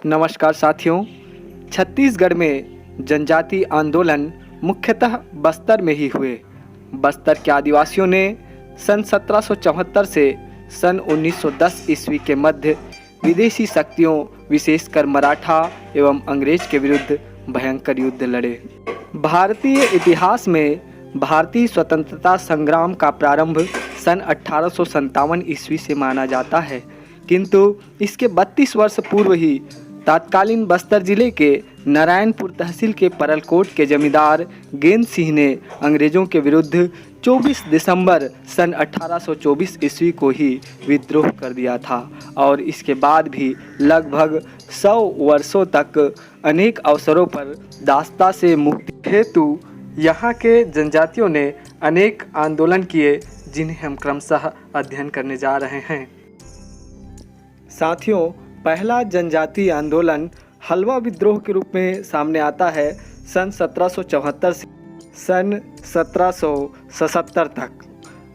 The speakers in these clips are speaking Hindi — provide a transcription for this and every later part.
नमस्कार साथियों। छत्तीसगढ़ में जनजाति आंदोलन मुख्यतः बस्तर में ही हुए। बस्तर के आदिवासियों ने सन 1774 से सन 1910 ईस्वी के मध्य विदेशी शक्तियों विशेषकर मराठा एवं अंग्रेज के विरुद्ध भयंकर युद्ध लड़े। भारतीय इतिहास में भारतीय स्वतंत्रता संग्राम का प्रारंभ सन 1857 ईस्वी से माना जाता है, किंतु इसके 32 वर्ष पूर्व ही तत्कालीन बस्तर जिले के नारायणपुर तहसील के परलकोट के जमींदार गेंद सिंह ने अंग्रेजों के विरुद्ध 24 दिसंबर सन 1824 ईस्वी को ही विद्रोह कर दिया था और इसके बाद भी लगभग 100 वर्षों तक अनेक अवसरों पर दास्ता से मुक्ति हेतु यहाँ के जनजातियों ने अनेक आंदोलन किए, जिन्हें हम क्रमशः अध्ययन करने जा रहे हैं। साथियों, पहला जनजातीय आंदोलन हलवा विद्रोह के रूप में सामने आता है सन 1774 से सन 1777 तक।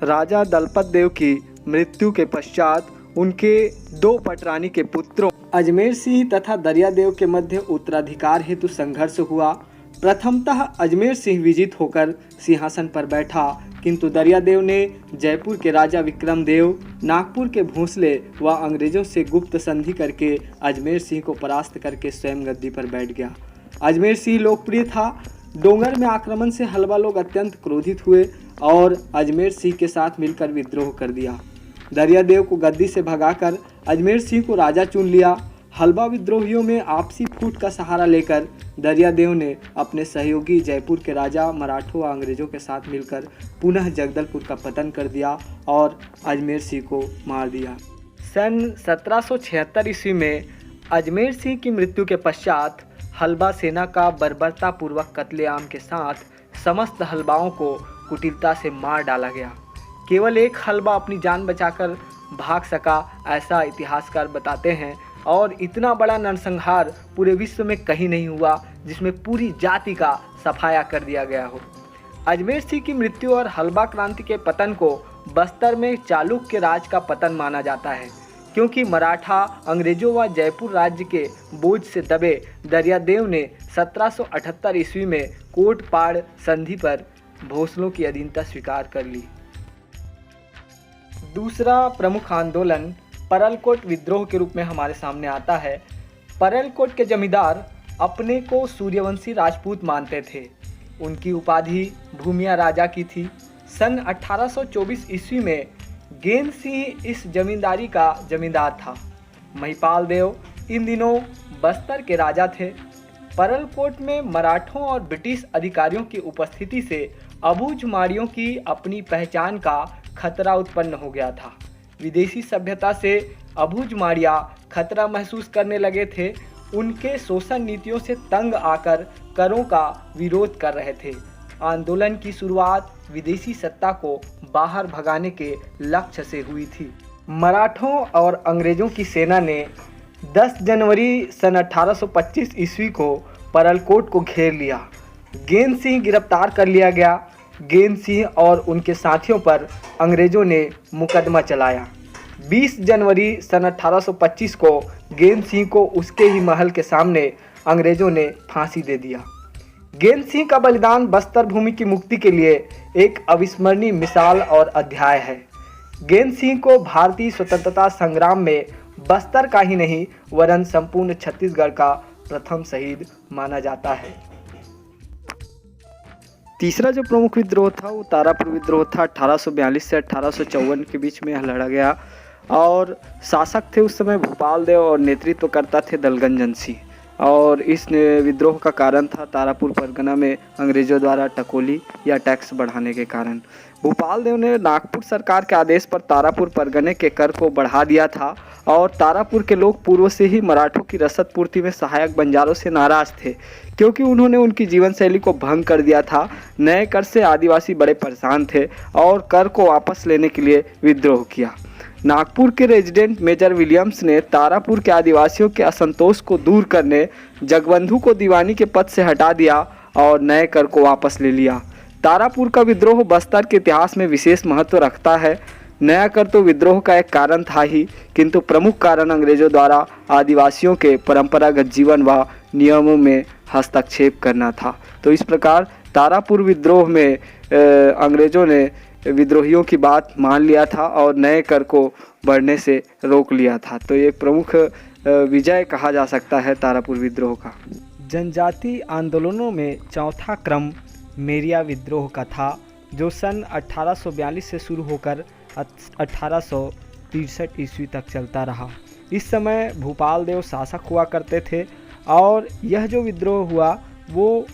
राजा दलपत देव की मृत्यु के पश्चात उनके दो पटरानी के पुत्रों अजमेर सिंह तथा दरियादेव के मध्य उत्तराधिकार हेतु संघर्ष हुआ। प्रथमतः अजमेर सिंह विजित होकर सिंहासन पर बैठा, किंतु दरियादेव ने जयपुर के राजा विक्रमदेव, नागपुर के भोंसले व अंग्रेजों से गुप्त संधि करके अजमेर सिंह को परास्त करके स्वयं गद्दी पर बैठ गया। अजमेर सिंह लोकप्रिय था। डोंगर में आक्रमण से हलवा लोग अत्यंत क्रोधित हुए और अजमेर सिंह के साथ मिलकर विद्रोह कर दिया। दरियादेव को गद्दी से भगाकर अजमेर सिंह को राजा चुन लिया। हलवा विद्रोहियों में आपसी फूट का सहारा लेकर दरियादेव ने अपने सहयोगी जयपुर के राजा मराठों व अंग्रेजों के साथ मिलकर पुनः जगदलपुर का पतन कर दिया और अजमेर सिंह को मार दिया। सन 1776 ईस्वी में अजमेर सिंह की मृत्यु के पश्चात हलवा सेना का बर्बरतापूर्वक कत्लेआम के साथ समस्त हलवाओं को कुटिलता से मार डाला गया। केवल एक हलवा अपनी जान बचाकर भाग सका, ऐसा इतिहासकार बताते हैं। और इतना बड़ा नरसंहार पूरे विश्व में कहीं नहीं हुआ जिसमें पूरी जाति का सफाया कर दिया गया हो। अजमेर सिंह की मृत्यु और हलवा क्रांति के पतन को बस्तर में चालुक्य राज का पतन माना जाता है, क्योंकि मराठा, अंग्रेजों व जयपुर राज्य के बोझ से दबे दरियादेव ने 1778 ईस्वी में कोटपाड़ संधि पर भोसलों की अधीनता स्वीकार कर ली। दूसरा प्रमुख आंदोलन परलकोट विद्रोह के रूप में हमारे सामने आता है। परलकोट के जमींदार अपने को सूर्यवंशी राजपूत मानते थे। उनकी उपाधि भूमिया राजा की थी। सन 1824 ईस्वी में गेंद सिंह इस जमींदारी का जमींदार था। महिपाल देव इन दिनों बस्तर के राजा थे। परलकोट में मराठों और ब्रिटिश अधिकारियों की उपस्थिति से अबूझमाड़ियों की अपनी पहचान का खतरा उत्पन्न हो गया था। विदेशी सभ्यता से अबूझमाड़िया खतरा महसूस करने लगे थे। उनके शोषण नीतियों से तंग आकर करों का विरोध कर रहे थे। आंदोलन की शुरुआत विदेशी सत्ता को बाहर भगाने के लक्ष्य से हुई थी। मराठों और अंग्रेजों की सेना ने 10 जनवरी सन 1825 ईस्वी को परलकोट को घेर लिया। गेंद सिंह गिरफ्तार कर लिया गया। गेंद सिंह और उनके साथियों पर अंग्रेजों ने मुकदमा चलाया। 20 जनवरी सन 1825 को गेंद सिंह को उसके ही महल के सामने अंग्रेजों ने फांसी दे दिया। गेंद सिंह का बलिदान बस्तर भूमि की मुक्ति के लिए एक अविस्मरणीय मिसाल और अध्याय है। गेंद सिंह को भारतीय स्वतंत्रता संग्राम में बस्तर का ही नहीं वरन संपूर्ण छत्तीसगढ़ का प्रथम शहीद माना जाता है। तीसरा जो प्रमुख विद्रोह था वो तारापुर विद्रोह था। 1842 से 1854 के बीच में यह लड़ा गया और शासक थे उस समय भूपाल देव और नेतृत्व करता थे दलगंजन सिंह। और इस विद्रोह का कारण था तारापुर परगना में अंग्रेजों द्वारा टकोली या टैक्स बढ़ाने के कारण। भूपाल देव ने नागपुर सरकार के आदेश पर तारापुर परगने के कर को बढ़ा दिया था और तारापुर के लोग पूर्व से ही मराठों की रसद पूर्ति में सहायक बंजारों से नाराज थे, क्योंकि उन्होंने उनकी जीवन शैली को भंग कर दिया था। नए कर से आदिवासी बड़े परेशान थे और कर को वापस लेने के लिए विद्रोह किया। नागपुर के रेजिडेंट मेजर विलियम्स ने तारापुर के आदिवासियों के असंतोष को दूर करने जगबंधु को दीवानी के पद से हटा दिया और नए कर को वापस ले लिया। तारापुर का विद्रोह बस्तर के इतिहास में विशेष महत्व रखता है। नया कर तो विद्रोह का एक कारण था ही, किंतु प्रमुख कारण अंग्रेजों द्वारा आदिवासियों के परंपरागत जीवन व नियमों में हस्तक्षेप करना था। तो इस प्रकार तारापुर विद्रोह में अंग्रेजों ने विद्रोहियों की बात मान लिया था और नए कर को बढ़ने से रोक लिया था। तो ये प्रमुख विजय कहा जा सकता है तारापुर विद्रोह का। जनजाति आंदोलनों में चौथा क्रम मेरिया विद्रोह का था, जो सन 1842 से शुरू होकर 1863 ईस्वी तक चलता रहा। इस समय भूपाल देव शासक हुआ करते थे और यह जो विद्रोह हुआ वो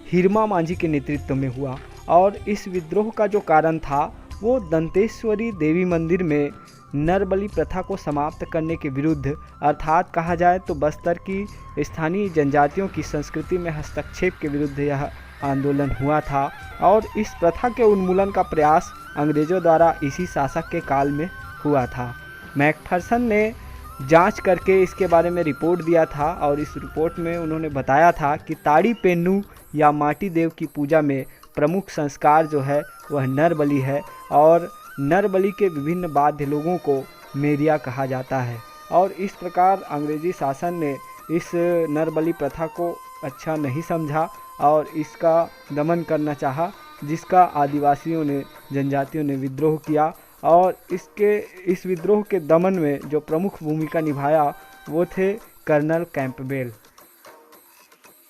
हिरमा मांझी के नेतृत्व में हुआ और इस विद्रोह का जो कारण था वो दंतेश्वरी देवी मंदिर में नरबलि प्रथा को समाप्त करने के विरुद्ध, अर्थात कहा जाए तो बस्तर की स्थानीय जनजातियों की संस्कृति में हस्तक्षेप के विरुद्ध यह आंदोलन हुआ था और इस प्रथा के उन्मूलन का प्रयास अंग्रेज़ों द्वारा इसी शासक के काल में हुआ था। मैकफर्सन ने जांच करके इसके बारे में रिपोर्ट दिया था और इस रिपोर्ट में उन्होंने बताया था कि ताड़ी पेन्नू या माटी देव की पूजा में प्रमुख संस्कार जो है वह नरबलि है और नरबलि के विभिन्न बाध्य लोगों को मेरिया कहा जाता है। और इस प्रकार अंग्रेजी शासन ने इस नरबलि प्रथा को अच्छा नहीं समझा और इसका दमन करना चाहा, जिसका आदिवासियों ने, जनजातियों ने विद्रोह किया और इस विद्रोह के दमन में जो प्रमुख भूमिका निभाया वो थे कर्नल कैंपबेल।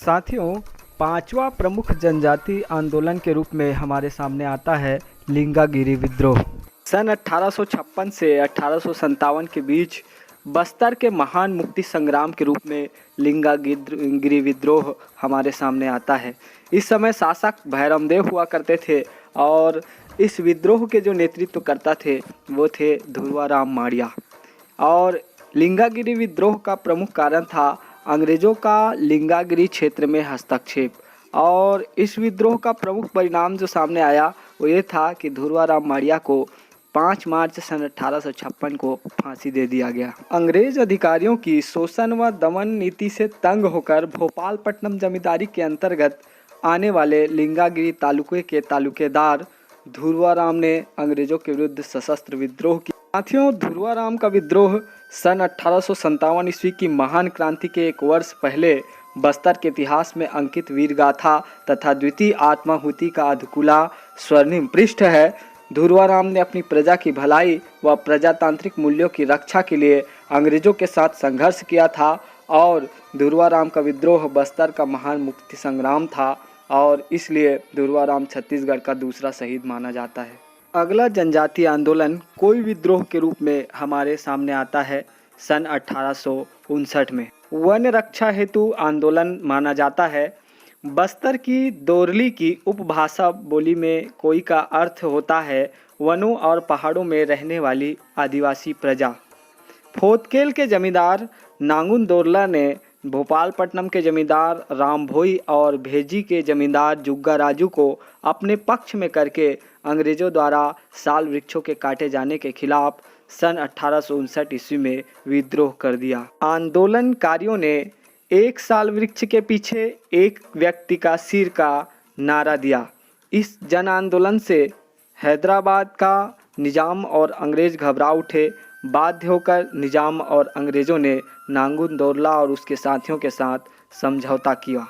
साथियों, पांचवा प्रमुख जनजाति आंदोलन के रूप में हमारे सामने आता है लिंगागिरी विद्रोह। सन 1856 से 1857 के बीच बस्तर के महान मुक्ति संग्राम के रूप में लिंगागिरी विद्रोह हमारे सामने आता है। इस समय शासक भैरमदेव हुआ करते थे और इस विद्रोह के जो नेतृत्वकर्ता थे वो थे धुरवाराम माड़िया। और लिंगागिरी विद्रोह का प्रमुख कारण था अंग्रेज़ों का लिंगागिरी क्षेत्र में हस्तक्षेप और इस विद्रोह का प्रमुख परिणाम जो सामने आया वो ये था कि धुरवाराम माड़िया को 5 मार्च सन 1856 को फांसी दे दिया गया। अंग्रेज अधिकारियों की शोषण व दमन नीति से तंग होकर भोपालपट्टनम जमींदारी के अंतर्गत आने वाले लिंगागिरी तालुके के तालुकेदार धुरवाराम ने अंग्रेजों के विरुद्ध सशस्त्र विद्रोह किया। साथियों, धुरवाराम का विद्रोह सन 1857 ईस्वी की महान क्रांति के 1 वर्ष पहले बस्तर के इतिहास में अंकित वीर गाथा तथा द्वितीय आत्माहुति का अधकुला स्वर्णिम पृष्ठ है। धुरवाराम ने अपनी प्रजा की भलाई व प्रजातांत्रिक मूल्यों की रक्षा के लिए अंग्रेजों के साथ संघर्ष किया था और धुरवाराम का विद्रोह बस्तर का महान मुक्ति संग्राम था और इसलिए धुरवाराम छत्तीसगढ़ का दूसरा शहीद माना जाता है। अगला जनजातीय आंदोलन कोई विद्रोह के रूप में हमारे सामने आता है सन 1859 में। वन रक्षा हेतु आंदोलन माना जाता है। बस्तर की दोरली की उपभाषा बोली में कोई का अर्थ होता है वनों और पहाड़ों में रहने वाली आदिवासी प्रजा। फोतकेल के जमींदार नांगुन दोरला ने भोपालपट्टनम के जमींदार रामभोई और भेजी के जमींदार जुग्गा राजू को अपने पक्ष में करके अंग्रेजों द्वारा साल वृक्षों के काटे जाने के खिलाफ सन 1859 ईस्वी में विद्रोह कर दिया। आंदोलनकारियों ने एक साल वृक्ष के पीछे एक व्यक्ति का सिर का नारा दिया। इस जन आंदोलन से हैदराबाद का निजाम और अंग्रेज घबरा उठे। बाध्य होकर निजाम और अंग्रेज़ों ने नांगुन दोरला और उसके साथियों के साथ समझौता किया।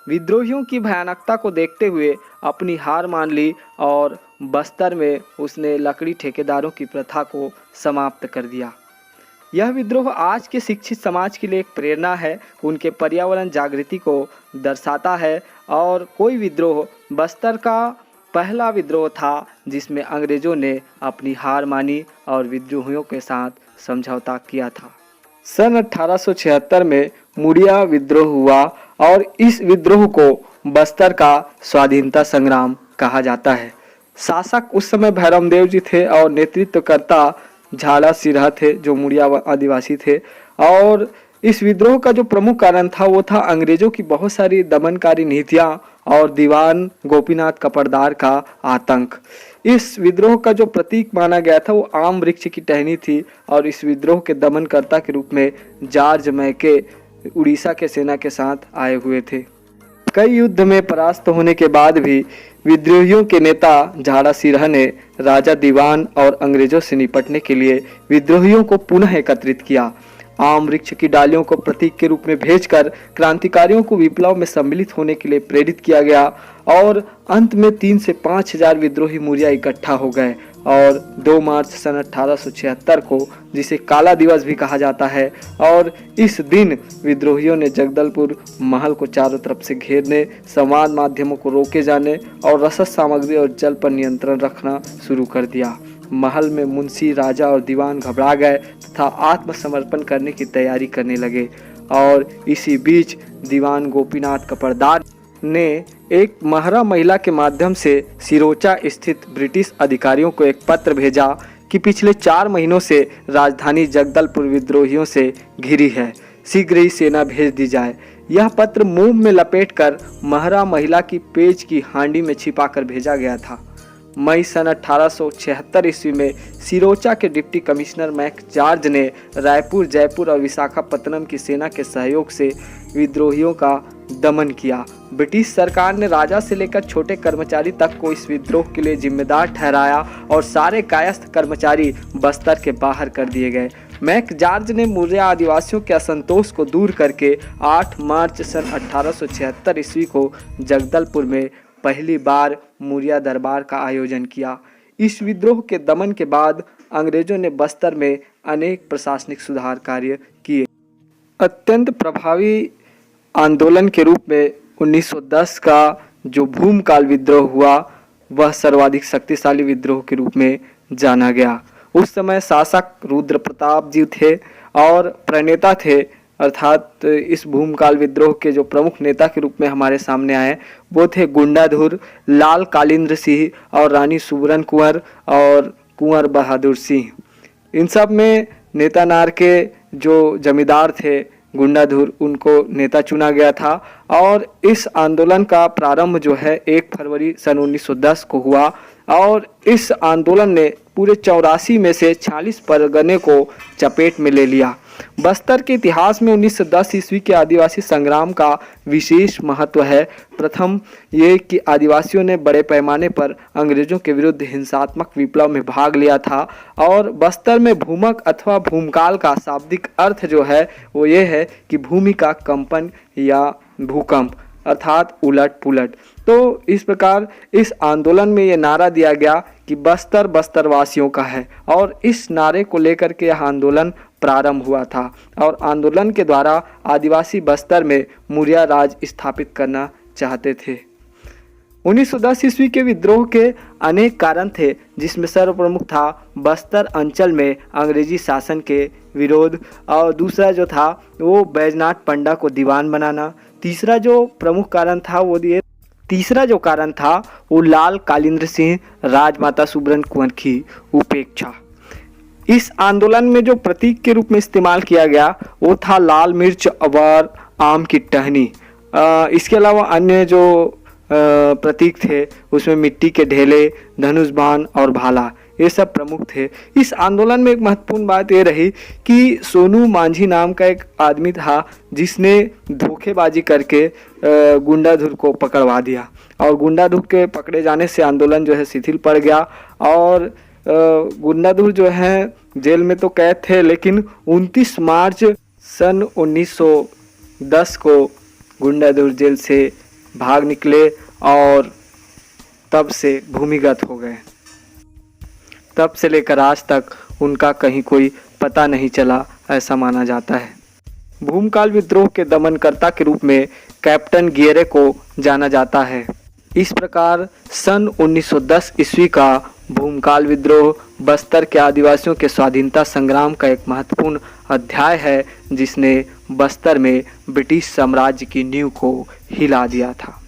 विद्रोहियों की भयानकता को देखते हुए अपनी हार मान ली और बस्तर में उसने लकड़ी ठेकेदारों की प्रथा को समाप्त कर दिया। यह विद्रोह आज के शिक्षित समाज के लिए एक प्रेरणा है, उनके पर्यावरण जागृति को दर्शाता है और कोई विद्रोह बस्तर का पहला विद्रोह था जिसमें अंग्रेज़ों ने अपनी हार मानी और विद्रोहियों के साथ समझौता किया था। सन 1876 में मुड़िया विद्रोह हुआ और इस विद्रोह को बस्तर का स्वाधीनता संग्राम कहा जाता है। शासक उस समय भैरमदेव जी थे और नेतृत्वकर्ता झाला सिरहा थे जो मुड़िया आदिवासी थे। और इस विद्रोह का जो प्रमुख कारण था वो था अंग्रेजों की बहुत सारी दमनकारी नीतियां और दीवान गोपीनाथ कपड़दार का आतंक। इस विद्रोह का जो प्रतीक माना गया था वो आम वृक्ष की टहनी थी और इस विद्रोह के दमनकर्ता के रूप में जॉर्ज मैके उड़ीसा के सेना के साथ आए हुए थे। कई युद्ध में परास्त होने के बाद भी विद्रोहियों के नेता झाड़ा सिरहा ने राजा दीवान और अंग्रेजों से निपटने के लिए विद्रोहियों को पुनः एकत्रित किया। आम वृक्ष की डालियों को प्रतीक के रूप में भेजकर क्रांतिकारियों को विप्लव में सम्मिलित होने के लिए प्रेरित किया गया और अंत में 3 से 5 हजार विद्रोही मूर्या इकट्ठा हो गए और 2 मार्च सन 1876 को, जिसे काला दिवस भी कहा जाता है, और इस दिन विद्रोहियों ने जगदलपुर महल को चारों तरफ से घेरने, संवाद माध्यमों को रोके जाने और रसद सामग्री और जल पर नियंत्रण रखना शुरू कर दिया। महल में मुंशी, राजा और दीवान घबरा गए तथा आत्मसमर्पण करने की तैयारी करने लगे और इसी बीच दीवान गोपीनाथ कपरदार ने एक महरा महिला के माध्यम से सिरोचा स्थित ब्रिटिश अधिकारियों को एक पत्र भेजा कि पिछले 4 महीनों से राजधानी जगदलपुर विद्रोहियों से घिरी है, शीघ्र ही सेना भेज दी जाए। यह पत्र मोम में लपेटकर महरा महिला की पेज की हांडी में छिपाकर भेजा गया था। मई सन 1876 ईस्वी में सिरोचा के डिप्टी कमिश्नर मैक जॉर्ज ने रायपुर, जयपुर और विशाखापत्तनम की सेना के सहयोग से विद्रोहियों का दमन किया। ब्रिटिश सरकार ने राजा से लेकर छोटे कर्मचारी तक को इस विद्रोह के लिए जिम्मेदार ठहराया और सारे कायस्थ कर्मचारी बस्तर के बाहर कर दिए गए। मैक जॉर्ज ने मूर्या आदिवासियों के असंतोष को दूर करके 8 मार्च सन 1876 ईस्वी को जगदलपुर में पहली बार मूर्या दरबार का आयोजन किया। इस विद्रोह के दमन के बाद अंग्रेजों ने बस्तर में अनेक प्रशासनिक सुधार कार्य किए। अत्यंत प्रभावी आंदोलन के रूप में 1910 का जो भूमकाल विद्रोह हुआ वह सर्वाधिक शक्तिशाली विद्रोह के रूप में जाना गया। उस समय शासक रुद्र प्रताप जी थे और प्रणेता थे, अर्थात इस भूमकाल विद्रोह के जो प्रमुख नेता के रूप में हमारे सामने आए वो थे गुंडाधुर, लाल कालिंद्र सिंह और रानी सुबरन कुंवर और कुंवर बहादुर सिंह। इन सब में नेता नार के जो जमींदार थे गुंडाधुर, उनको नेता चुना गया था और इस आंदोलन का प्रारंभ जो है 1 फरवरी सन 1910 को हुआ और इस आंदोलन ने पूरे 84 में से 46 परगने को चपेट में ले लिया। बस्तर के इतिहास में 1910 ईस्वी के आदिवासी संग्राम का विशेष महत्व है। प्रथम ये कि आदिवासियों ने बड़े पैमाने पर अंग्रेजों के विरुद्ध हिंसात्मक विप्लव में भाग लिया था और बस्तर में भूमक अथवा भूमकाल का शाब्दिक अर्थ जो है वो ये है कि भूमि का कंपन या भूकंप, अर्थात उलट पुलट। तो इस प्रकार इस आंदोलन में ये नारा दिया गया कि बस्तर बस्तरवासियों का है और इस नारे को लेकर के यह आंदोलन प्रारंभ हुआ था और आंदोलन के द्वारा आदिवासी बस्तर में मौर्य राज स्थापित करना चाहते थे। 1910 ईस्वी के विद्रोह के अनेक कारण थे, जिसमें सर्वप्रमुख था बस्तर अंचल में अंग्रेजी शासन के विरोध और दूसरा जो था वो बैजनाथ पंडा को दीवान बनाना। तीसरा जो कारण था वो लाल कालिंद्र सिंह, राजमाता सुबरन कुंवर की उपेक्षा। इस आंदोलन में जो प्रतीक के रूप में इस्तेमाल किया गया वो था लाल मिर्च और आम की टहनी। इसके अलावा अन्य जो प्रतीक थे उसमें मिट्टी के ढेले, धनुष बाण और भाला, ये सब प्रमुख थे। इस आंदोलन में एक महत्वपूर्ण बात ये रही कि सोनू मांझी नाम का एक आदमी था जिसने धोखेबाजी करके गुंडाधुर को पकड़वा दिया और गुंडाधुर के पकड़े जाने से आंदोलन जो है शिथिल पड़ गया और गुंडाधुर जो है जेल में तो कैद थे, लेकिन 29 मार्च सन 1910 को गुंडाधुर जेल से भाग निकले और तब से भूमिगत हो गए। तब से लेकर आज तक उनका कहीं कोई पता नहीं चला, ऐसा माना जाता है। भूमकाल विद्रोह के दमनकर्ता के रूप में कैप्टन गियरे को जाना जाता है। इस प्रकार सन 1910 ईस्वी का भूमकाल विद्रोह बस्तर के आदिवासियों के स्वाधीनता संग्राम का एक महत्वपूर्ण अध्याय है, जिसने बस्तर में ब्रिटिश साम्राज्य की नींव को हिला दिया था।